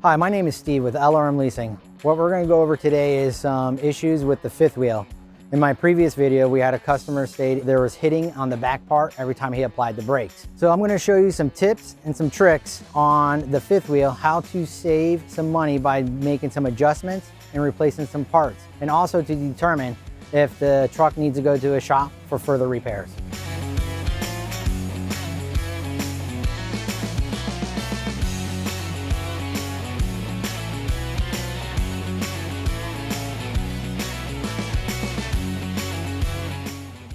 Hi, my name is Steve with LRM Leasing. What we're going to go over today is some issues with the fifth wheel. In my previous video, we had a customer state there was hitting on the back part every time he applied the brakes. So I'm going to show you some tips and some tricks on the fifth wheel, how to save some money by making some adjustments and replacing some parts, and also to determine if the truck needs to go to a shop for further repairs.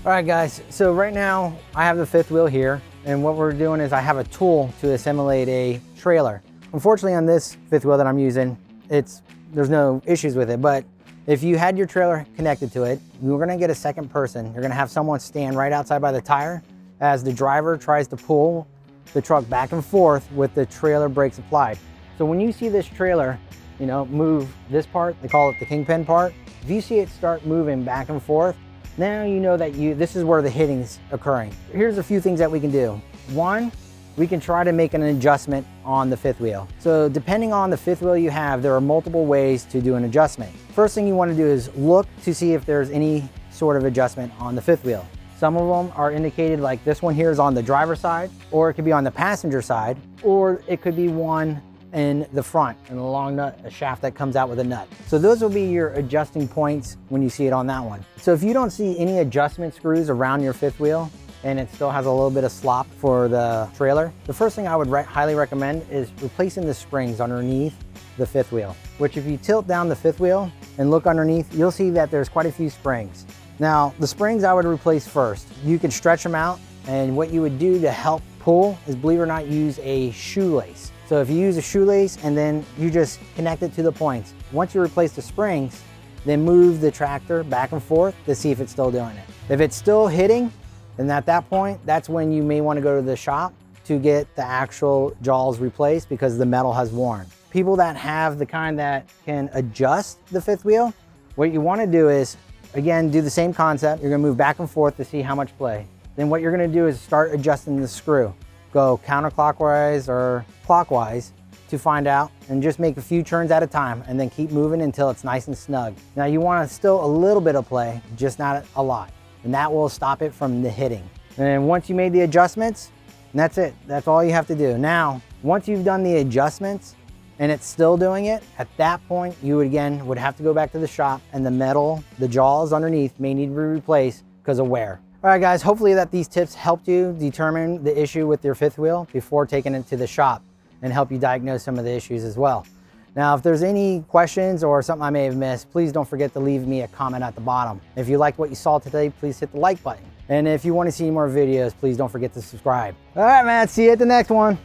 All right guys, so right now I have the fifth wheel here, and what we're doing is I have a tool to assimilate a trailer. Unfortunately on this fifth wheel that I'm using, there's no issues with it, but if you had your trailer connected to it, you're gonna get a second person. You're gonna have someone stand right outside by the tire as the driver tries to pull the truck back and forth with the trailer brakes applied. So when you see this trailer, move this part, they call it the kingpin part. If you see it start moving back and forth, now you know that this is where the hitting is occurring. Here's a few things that we can do. One, we can try to make an adjustment on the fifth wheel. So depending on the fifth wheel you have, there are multiple ways to do an adjustment. First thing you want to do is look to see if there's any sort of adjustment on the fifth wheel. Some of them are indicated, like this one here is on the driver's side, or it could be on the passenger side, or it could be one in the front and a long nut, a shaft that comes out with a nut. So those will be your adjusting points when you see it on that one. So if you don't see any adjustment screws around your fifth wheel and it still has a little bit of slop for the trailer, the first thing I would highly recommend is replacing the springs underneath the fifth wheel, which if you tilt down the fifth wheel and look underneath, you'll see that there's quite a few springs. Now, the springs I would replace first. You can stretch them out, and what you would do to help pull is, believe it or not, use a shoelace. So if you use a shoelace and then you just connect it to the points, once you replace the springs, then move the tractor back and forth to see if it's still doing it. If it's still hitting, then at that point, that's when you may want to go to the shop to get the actual jaws replaced because the metal has worn. People that have the kind that can adjust the fifth wheel, what you want to do is, again, do the same concept. You're going to move back and forth to see how much play. Then what you're going to do is start adjusting the screw. Go counterclockwise or clockwise to find out, and just make a few turns at a time and then keep moving until it's nice and snug. Now you want to still a little bit of play, just not a lot, and that will stop it from the hitting. And then once you made the adjustments, that's it. That's all you have to do. Now, once you've done the adjustments and it's still doing it, at that point you would have to go back to the shop, and the jaws underneath may need to be replaced because of wear. All right guys, hopefully that these tips helped you determine the issue with your fifth wheel before taking it to the shop, and help you diagnose some of the issues as well. Now, if there's any questions or something I may have missed, please don't forget to leave me a comment at the bottom. If you liked what you saw today, please hit the like button. And if you want to see more videos, please don't forget to subscribe. All right, man, see you at the next one.